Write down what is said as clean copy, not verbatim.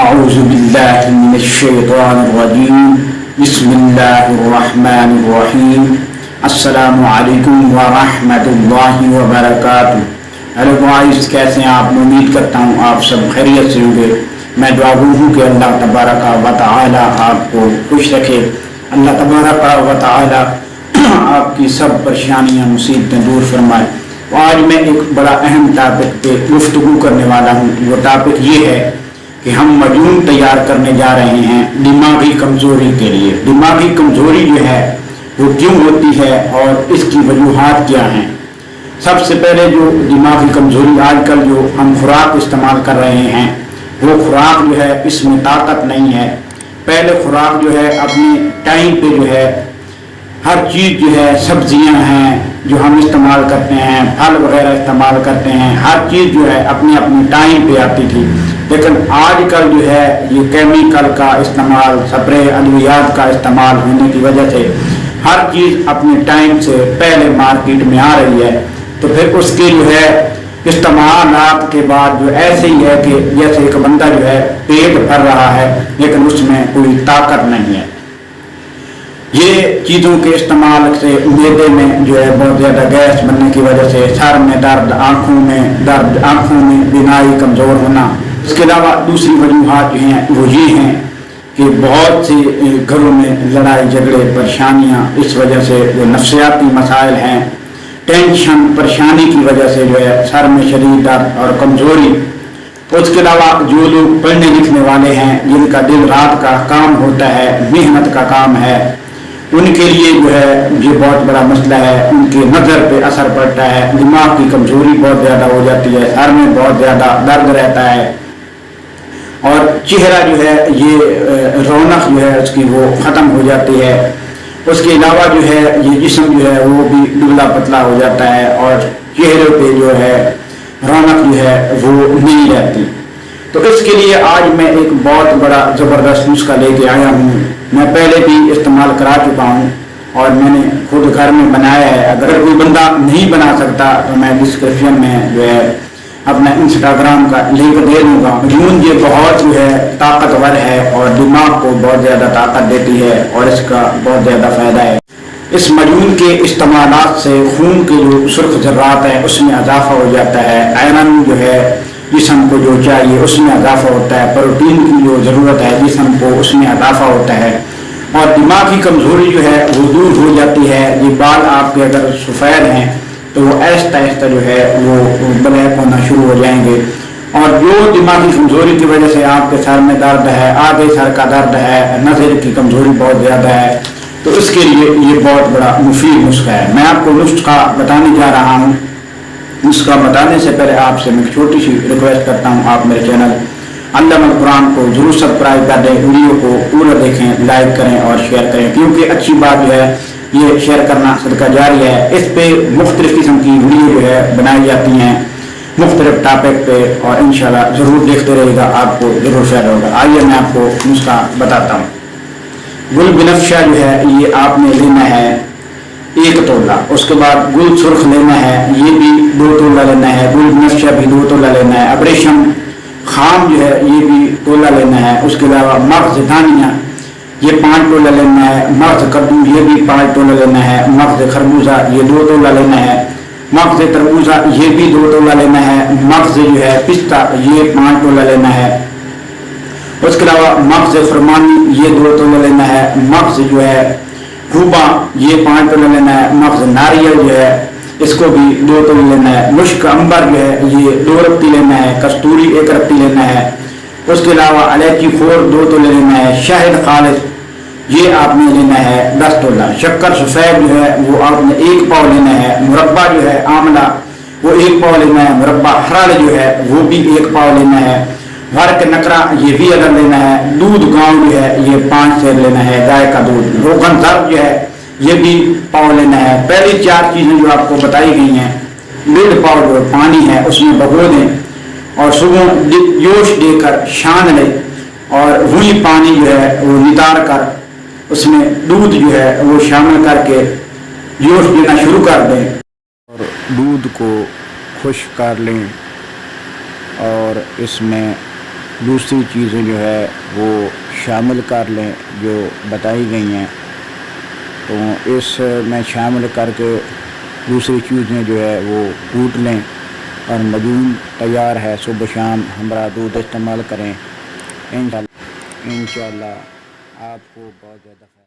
أعوذ بالله من الشيطان الرجيم بسم الله الرحمن الرحیم السلام علیکم ورحمۃ اللہ وبرکاتہ۔ ہیلو گائز، کیسے ہیں آپ؟ امید کرتا ہوں آپ سب خیریت سے ہوں گے۔ میں دعا گو ہوں کہ اللہ تبارک و تعالی آپ کو خوش رکھے، اللہ تبارک و تعالی آپ کی سب پریشانیاں مصیبتیں دور فرمائے۔ آج میں ایک بڑا اہم ٹاپک پہ گفتگو کرنے والا ہوں۔ وہ ٹاپک یہ ہے کہ ہم مجنون تیار کرنے جا رہے ہیں دماغی کمزوری کے لیے۔ دماغی کمزوری جو ہے وہ کیوں ہوتی ہے اور اس کی وجوہات کیا ہیں؟ سب سے پہلے جو دماغی کمزوری، آج کل جو ہم خوراک استعمال کر رہے ہیں وہ خوراک جو ہے اس میں طاقت نہیں ہے۔ پہلے خوراک جو ہے اپنے ٹائم پہ جو ہے ہر چیز جو ہے، سبزیاں ہیں جو ہم استعمال کرتے ہیں، پھل وغیرہ استعمال کرتے ہیں، ہر چیز جو ہے اپنے اپنے ٹائم پہ آتی تھی۔ لیکن آج کل جو ہے یہ کیمیکل کا استعمال، سپرے ادویات کا استعمال ہونے کی وجہ سے ہر چیز اپنے ٹائم سے پہلے مارکیٹ میں آ رہی ہے، تو پھر اس کے جو ہے استعمالات کے بعد جو ایسے ہی ہے کہ جیسے ایک بندہ جو ہے پیٹ بھر رہا ہے لیکن اس میں کوئی طاقت نہیں ہے۔ یہ چیزوں کے استعمال سے معدے میں جو ہے بہت زیادہ گیس بننے کی وجہ سے سر میں درد، آنکھوں میں درد، آنکھوں میں بینائی کمزور ہونا۔ اس کے علاوہ دوسری وجوہات جو ہیں وہ یہ ہیں کہ بہت سے گھروں میں لڑائی جھگڑے، پریشانیاں اس وجہ سے جو نفسیاتی مسائل ہیں، ٹینشن، پریشانی کی وجہ سے جو ہے سر میں شدید درد اور کمزوری۔ اس کے علاوہ جو لوگ پڑھنے لکھنے والے ہیں، جن کا دن رات کا کام ہوتا ہے، محنت کا کام ہے، ان کے لیے جو ہے یہ بہت بڑا مسئلہ ہے۔ ان کی نظر پہ اثر پڑتا ہے، دماغ کی کمزوری بہت زیادہ ہو جاتی ہے، سر میں بہت زیادہ درد رہتا ہے اور چہرہ جو ہے یہ رونق جو ہے اس کی وہ ختم ہو جاتی ہے۔ اس کے علاوہ جو ہے یہ جسم جو ہے وہ بھی دبلا پتلا ہو جاتا ہے اور چہرے پہ جو ہے رونق جو ہے وہ نہیں رہتی۔ تو اس کے لیے آج میں ایک بہت بڑا زبردست نسخہ لے کے آیا ہوں۔ میں پہلے بھی استعمال کرا چکا ہوں اور میں نے خود گھر میں بنایا ہے۔ اگر کوئی بندہ نہیں بنا سکتا تو میں ڈسکرپشن میں جو ہے اپنا انسٹاگرام کا لنک دے دوں گا۔ مجنون یہ بہت جو ہے طاقتور ہے اور دماغ کو بہت زیادہ طاقت دیتی ہے اور اس کا بہت زیادہ فائدہ ہے۔ اس مجنون کے استعمالات سے خون کے جو سرخ ذرات ہیں اس میں اضافہ ہو جاتا ہے، آئرن جو ہے جسم کو جو چاہیے اس میں اضافہ ہوتا ہے، پروٹین کی جو ضرورت ہے جسم کو اس میں اضافہ ہوتا ہے اور دماغی کمزوری جو ہے وہ دور ہو جاتی ہے۔ یہ بال آپ کے اگر سفید ہیں تو وہ آہستہ آہستہ جو ہے وہ بلیک ہونا شروع ہو جائیں گے، اور جو دماغی کمزوری کی وجہ سے آپ کے سر میں درد ہے، آدھے سر کا درد ہے، نظر کی کمزوری بہت زیادہ ہے، تو اس کے لیے یہ بہت بڑا مفید نسخہ ہے۔ میں آپ کو نسخہ بتانے جا رہا ہوں۔ نسخہ بتانے سے پہلے آپ سے میں ایک چھوٹی سی ریکویسٹ کرتا ہوں، آپ میرے چینل علامہ القرآن کو ضرور سبسکرائب کر دیں، ویڈیو کو پورا دیکھیں، لائک کریں اور شیئر کریں، کیونکہ اچھی بات جو ہے یہ شیئر کرنا صدقہ جاری ہے۔ اس پہ مختلف قسم کی ویڈیو جو ہے بنائی جاتی ہیں مختلف ٹاپک پہ، اور انشاءاللہ ضرور دیکھتے رہے گا، آپ کو ضرور فائدہ ہوگا۔ آئیے میں آپ کو نسخہ بتاتا ہوں۔ گل بنفشہ جو ہے یہ آپ نے لینا ہے 1 تولہ، اس کے بعد گل سرخ لینا ہے، یہ بھی 2 تولہ لینا ہے، گل بنفشہ بھی 2 تولہ لینا ہے، ابریشم خام جو ہے یہ بھی تولہ لینا ہے، اس کے علاوہ مغز دھانیہ یہ 5 تولہ لینا ہے، مغز کدو یہ بھی 5 تولہ لینا ہے، مغز خربوزہ یہ 2 تولہ لینا ہے، مغز تربوزہ یہ بھی 2 تولہ لینا ہے، مغز جو ہے پستہ یہ 5 تولہ لینا ہے، اس کے علاوہ مغز فرمانی یہ 2 تولہ لینا ہے، مغز جو ہے خوبا یہ 5 تولہ لینا ہے، مغز ناریل جو ہے اس کو بھی 2 تولہ لینا ہے، مشک عنبر جو ہے یہ 2 رتی لینا ہے، کستوری 1 رتی لینا ہے، اس کے علاوہ الائچی خور 2 تولہ لینا ہے، شہد خالص یہ آپ نے لینا ہے 10 تولہ، شکر سفید جو ہے وہ آپ نے 1 پاؤ لینا ہے، مربع جو ہے آملہ وہ 1 پاؤ لینا ہے، مربع ہرڑ جو ہے وہ بھی 1 پاؤ لینا ہے، ورق نکرا یہ بھی اگر لینا ہے، دودھ گاؤں جو ہے یہ 5 سیر لینا ہے، گائے کا دودھ، روغن ضرب جو ہے یہ بھی پاؤ لینا ہے۔ پہلی 4 چیزیں جو آپ کو بتائی گئی ہیں، 1.5 پاؤ جو پانی ہے اس میں بھگو دیں اور صبح جوش دے کر چھان لیں، اور وہی پانی جو ہے وہ نتار کر اس میں دودھ جو ہے وہ شامل کر کے جوش دینا شروع کر دیں اور دودھ کو خشک کر لیں، اور اس میں دوسری چیزیں جو ہے وہ شامل کر لیں جو بتائی گئی ہیں، تو اس میں شامل کر کے دوسری چیزیں جو ہے وہ کوٹ لیں اور مجون تیار ہے، صبح شام ہمارا دودھ استعمال کریں، انشاءاللہ آپ کو بہت زیادہ